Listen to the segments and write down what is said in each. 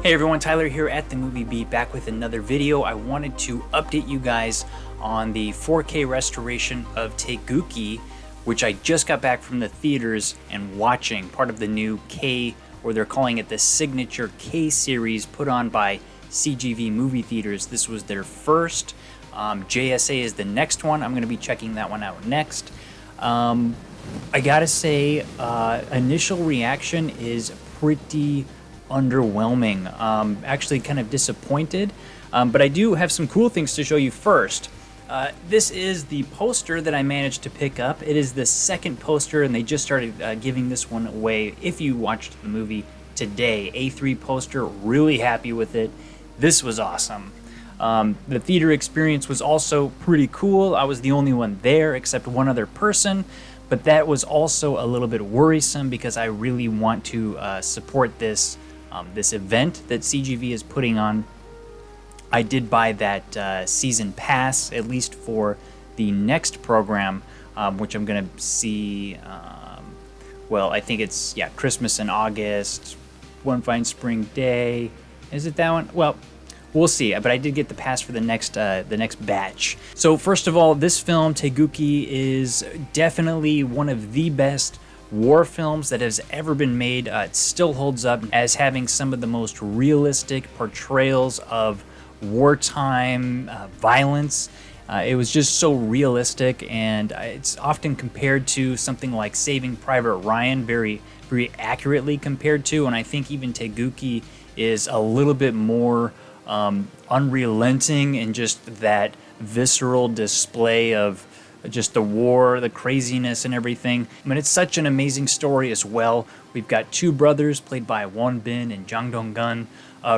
Hey everyone, Tyler here at The Movie Beat, back with another video. I wanted to update you guys on the 4K restoration of Taegukgi, which I just got back from the theaters and watching, part of the new K, or they're calling it the Signature K series put on by CGV Movie Theaters. This was their first. JSA is the next one. I'm going to be checking that one out next. I gotta say, initial reaction is pretty underwhelming. Actually kind of disappointed, but I do have some cool things to show you first. This is the poster that I managed to pick up. It is the second poster, and they just started giving this one away if you watched the movie today. A3 poster, really happy with it. This was awesome. The theater experience was also pretty cool. I was the only one there except one other person, but that was also a little bit worrisome because I really want to support this this event that CGV is putting on. I did buy that season pass, at least for the next program, which I'm going to see, well, I think it's, yeah, Christmas in August, One Fine Spring Day. Is it that one? Well, we'll see, but I did get the pass for the next batch. So first of all, this film, Taegukgi, is definitely one of the best war films that has ever been made. It still holds up as having some of the most realistic portrayals of wartime violence. It was just so realistic, and it's often compared to something like Saving Private Ryan, very, very accurately compared to, and I think even Taegukgi is a little bit more unrelenting in just that visceral display of just the war, the craziness and everything. I mean, it's such an amazing story as well. We've got two brothers played by Won Bin and Jang Dong-gun,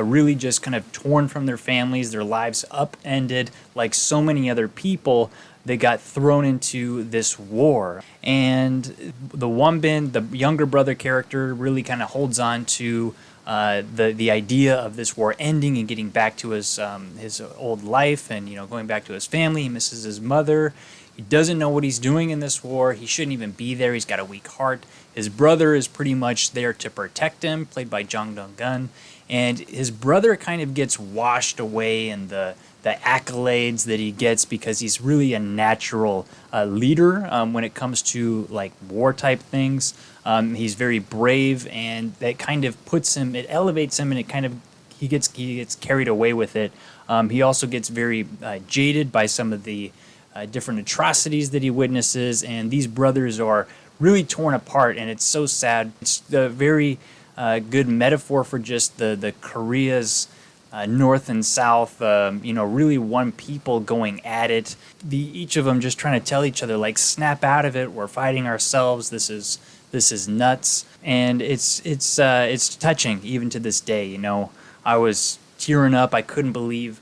really just kind of torn from their families, their lives upended like so many other people. They got thrown into this war, and the Won Bin, the younger brother character, really kind of holds on to the idea of this war ending and getting back to his old life, and going back to his family. He misses his mother. He doesn't know what he's doing in this war. He shouldn't even be there. He's got a weak heart. His brother is pretty much there to protect him, played by Jang Dong-gun. And his brother kind of gets washed away in the accolades that he gets because he's really a natural leader when it comes to like war type things. He's very brave, and that kind of puts him, it elevates him, and it kind of, he gets carried away with it. He also gets very jaded by some of the different atrocities that he witnesses, and these brothers are really torn apart, and it's so sad. It's a very good metaphor for just the Korea's north and south, really one people going at it. Each of them just trying to tell each other, like, snap out of it. We're fighting ourselves. This is nuts, and it's touching even to this day. I was tearing up. I couldn't believe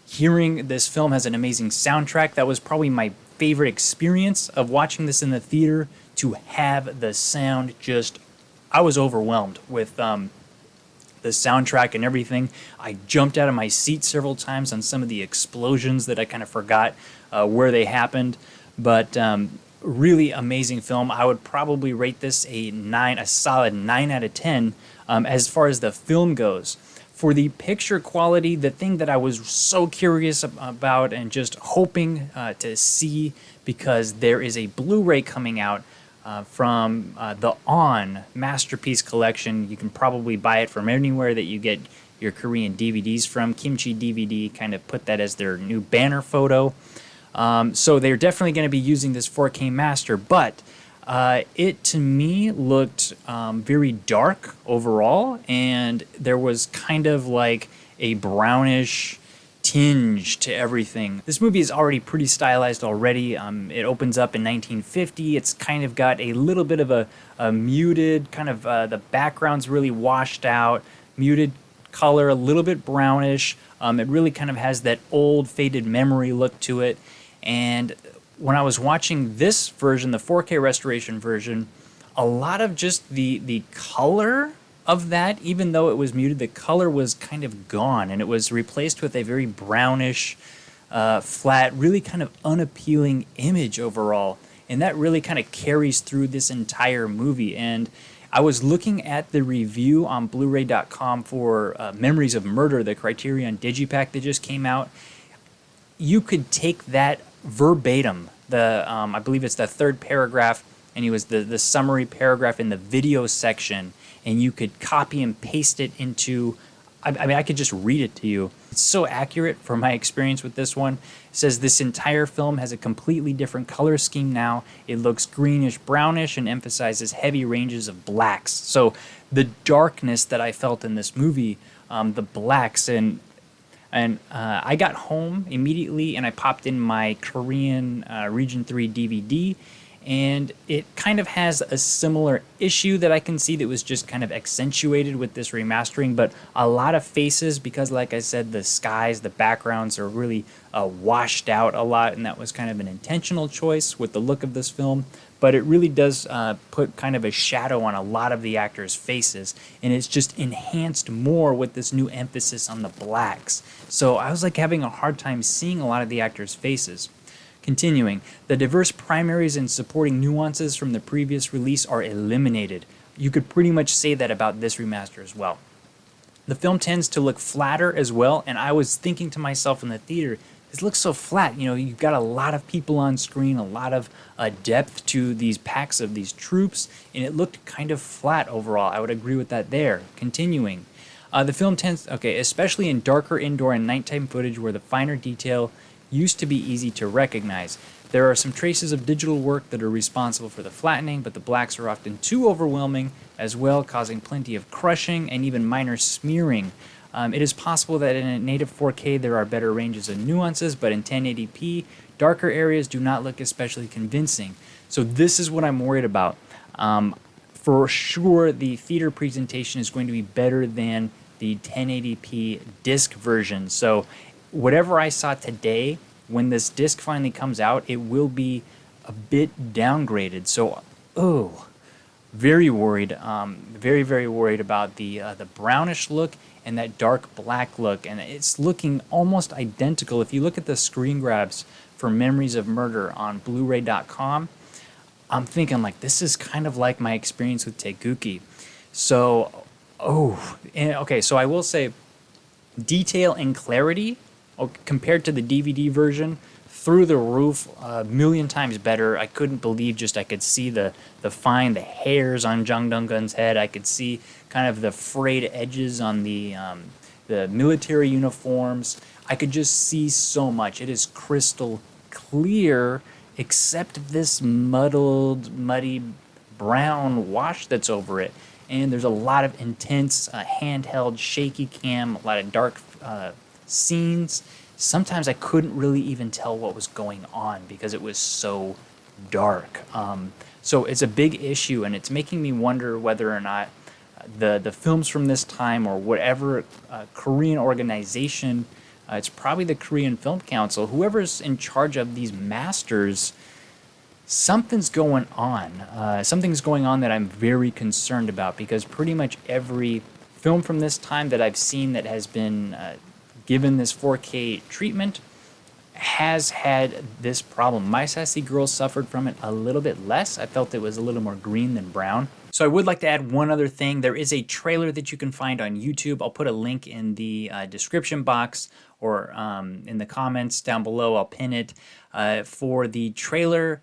hearing this film has an amazing soundtrack. That was probably my favorite experience of watching this in the theater, to have the sound just, I was overwhelmed with the soundtrack and everything. I jumped out of my seat several times on some of the explosions that I kind of forgot where they happened, but really amazing film. I would probably rate this a solid 9 out of 10 as far as the film goes. For the picture quality, the thing that I was so curious about and just hoping to see, because there is a Blu-ray coming out from the On Masterpiece Collection. You can probably buy it from anywhere that you get your Korean DVDs from. Kimchi DVD kind of put that as their new banner photo. So they're definitely going to be using this 4K master, but it to me looked very dark overall, and there was kind of like a brownish tinge to everything. This movie is already pretty stylized already. It opens up in 1950. It's kind of got a little bit of a muted kind of, the background's really washed out, muted color, a little bit brownish. It really kind of has that old faded memory look to it. And when I was watching this version, the 4K restoration version, a lot of just the color of that, even though it was muted, the color was kind of gone, and it was replaced with a very brownish, flat, really kind of unappealing image overall. And that really kind of carries through this entire movie. And I was looking at the review on Blu-ray.com for Memories of Murder, the Criterion Digipack that just came out. You could take that verbatim, the I believe it's the third paragraph, and it was the summary paragraph in the video section, and you could copy and paste it into, I mean, I could just read it to you. It's so accurate from my experience with this one. It says this entire film has a completely different color scheme now. It looks greenish brownish and emphasizes heavy ranges of blacks. So the darkness that I felt in this movie, the blacks, and I got home immediately and I popped in my Korean Region 3 DVD, and it kind of has a similar issue that I can see that was just kind of accentuated with this remastering, but a lot of faces, because like I said, the skies, the backgrounds are really washed out a lot, and that was kind of an intentional choice with the look of this film. But it really does put kind of a shadow on a lot of the actors' faces, and it's just enhanced more with this new emphasis on the blacks. So I was like having a hard time seeing a lot of the actors' faces. Continuing, the diverse primaries and supporting nuances from the previous release are eliminated. You could pretty much say that about this remaster as well. The film tends to look flatter as well, and I was thinking to myself in the theater, this looks so flat. You know, you've got a lot of people on screen, a lot of depth to these packs of these troops, and it looked kind of flat overall. I would agree with that there. Continuing, the film tends, especially in darker indoor and nighttime footage where the finer detail used to be easy to recognize. There are some traces of digital work that are responsible for the flattening, but the blacks are often too overwhelming as well, causing plenty of crushing and even minor smearing. It is possible that in a native 4K there are better ranges of nuances, but in 1080p, darker areas do not look especially convincing. So this is what I'm worried about. For sure, the theater presentation is going to be better than the 1080p disc version. So whatever I saw today, when this disc finally comes out, it will be a bit downgraded. So, very worried. Very, very worried about the brownish look and that dark black look. And it's looking almost identical. If you look at the screen grabs for Memories of Murder on Blu-ray.com, I'm thinking like this is kind of like my experience with Taegukgi. So, so I will say detail and clarity compared to the DVD version, through the roof, a million times better. I couldn't believe I could see the hairs on Jang Dong-gun's head. I could see kind of the frayed edges on the military uniforms. I could just see so much. It is crystal clear, except this muddy brown wash that's over it. And there's a lot of intense handheld shaky cam, a lot of dark scenes. Sometimes I couldn't really even tell what was going on because it was so dark. So it's a big issue, and it's making me wonder whether or not the films from this time, or whatever Korean organization, it's probably the Korean Film Council, whoever's in charge of these masters, something's going on. Something's going on that I'm very concerned about, because pretty much every film from this time that I've seen that has been given this 4K treatment has had this problem. My Sassy Girl suffered from it a little bit less. I felt it was a little more green than brown. So I would like to add one other thing. There is a trailer that you can find on YouTube. I'll put a link in the description box, or in the comments down below. I'll pin it for the trailer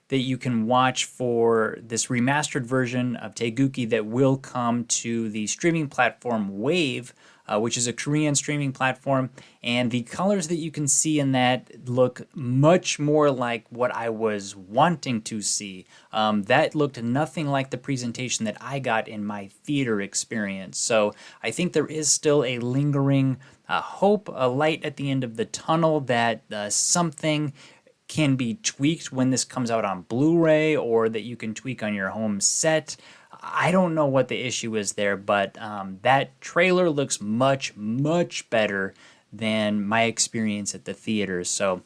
that you can watch for this remastered version of Taegukgi that will come to the streaming platform Wave, which is a Korean streaming platform, and the colors that you can see in that look much more like what I was wanting to see. That looked nothing like the presentation that I got in my theater experience. So I think there is still a lingering hope, a light at the end of the tunnel, that something can be tweaked when this comes out on Blu-ray, or that you can tweak on your home set. I don't know what the issue is there, but that trailer looks much, much better than my experience at the theaters. So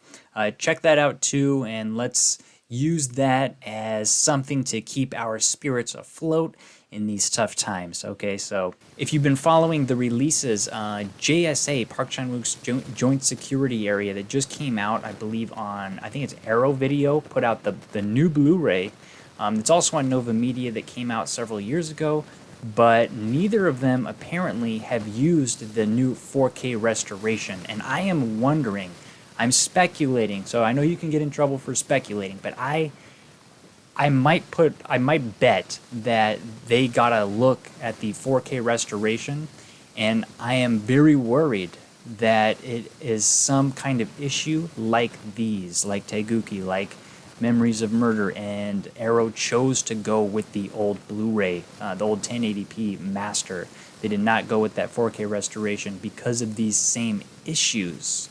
check that out too, and let's use that as something to keep our spirits afloat in these tough times. Okay, so if you've been following the releases, JSA, Park Chan-wook's Joint Security Area, that just came out, I believe on, I think it's Arrow Video, put out the new Blu-ray It's also on Nova Media that came out several years ago, but neither of them apparently have used the new 4K restoration. And I am wondering, I'm speculating, so I know you can get in trouble for speculating, but I might bet that they got a look at the 4K restoration, and I am very worried that it is some kind of issue like these, like Taegukgi, like Memories of Murder, and Arrow chose to go with the old Blu-ray, the old 1080p master. They did not go with that 4K restoration because of these same issues.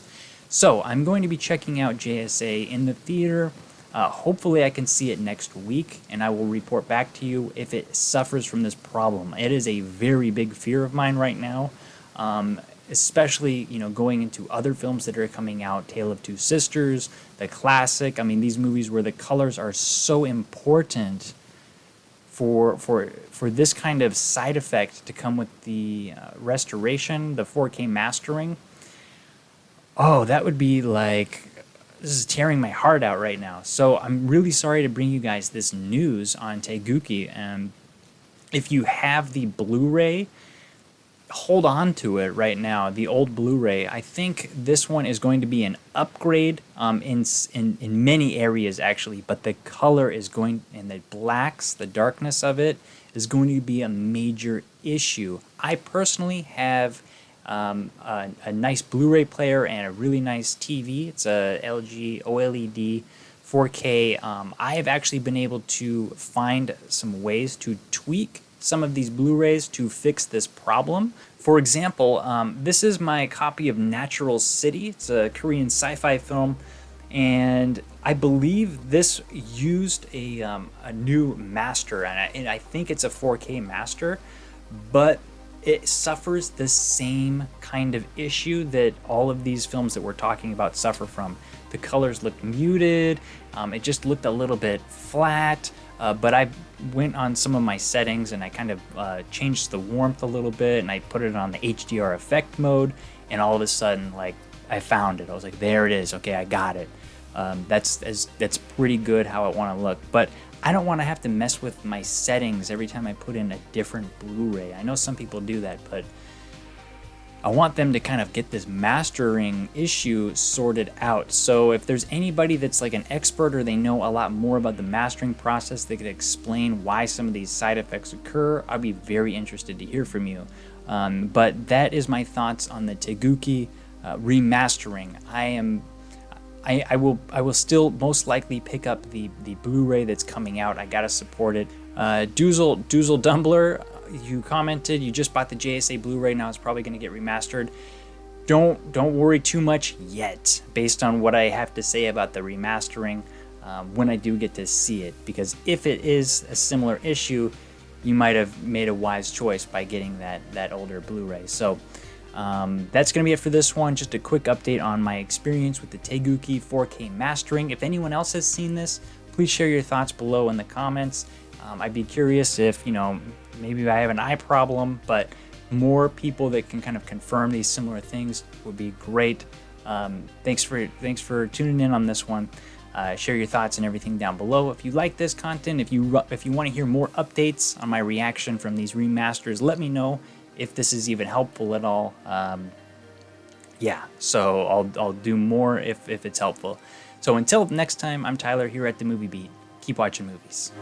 So I'm going to be checking out JSA in the theater. Hopefully I can see it next week, and I will report back to you if it suffers from this problem. It is a very big fear of mine right now, especially going into other films that are coming out, Tale of Two Sisters, the classic. I mean, these movies where the colors are so important for this kind of side effect to come with the restoration, the 4K mastering. Oh, that would be like, this is tearing my heart out right now. So I'm really sorry to bring you guys this news on Taegukgi. And if you have the Blu-ray, hold on to it right now. The old Blu-ray. I think this one is going to be an upgrade in many areas actually, but the color is going, and the blacks, the darkness of it is going to be a major issue. I personally have a nice Blu-ray player and a really nice TV. It's a LG OLED 4K. I have actually been able to find some ways to tweak some of these Blu-rays to fix this problem. For example, this is my copy of Natural City. It's a Korean sci-fi film, and I believe this used a new master, and I think it's a 4K master, but it suffers the same kind of issue that all of these films that we're talking about suffer from. The colors look muted, it just looked a little bit flat, but I went on some of my settings and I kind of changed the warmth a little bit, and I put it on the HDR effect mode, and all of a sudden, like, I found it. I was like, there it is, okay, I got it. That's pretty good how I want to look, but I don't want to have to mess with my settings every time I put in a different Blu-ray. I know some people do that, but I want them to kind of get this mastering issue sorted out. So if there's anybody that's like an expert or they know a lot more about the mastering process, they could explain why some of these side effects occur, I'd be very interested to hear from you. But that is my thoughts on the Taegukgi remastering. I will still most likely pick up the Blu-ray that's coming out. I gotta support it. Doozle Dumbler, you commented you just bought the JSA Blu-ray. Now it's probably gonna get remastered. Don't worry too much yet, based on what I have to say about the remastering when I do get to see it. Because if it is a similar issue, you might have made a wise choice by getting that older Blu-ray. So. That's going to be it for this one. Just a quick update on my experience with the Taegukgi 4K mastering. If anyone else has seen this, please share your thoughts below in the comments. I'd be curious if, maybe I have an eye problem, but more people that can kind of confirm these similar things would be great. Thanks for tuning in on this one. Share your thoughts and everything down below. If you like this content, if you want to hear more updates on my reaction from these remasters, let me know. If this is even helpful at all, yeah, so I'll do more if it's helpful. So until next time, I'm Tyler here at The Movie Beat. Keep watching movies.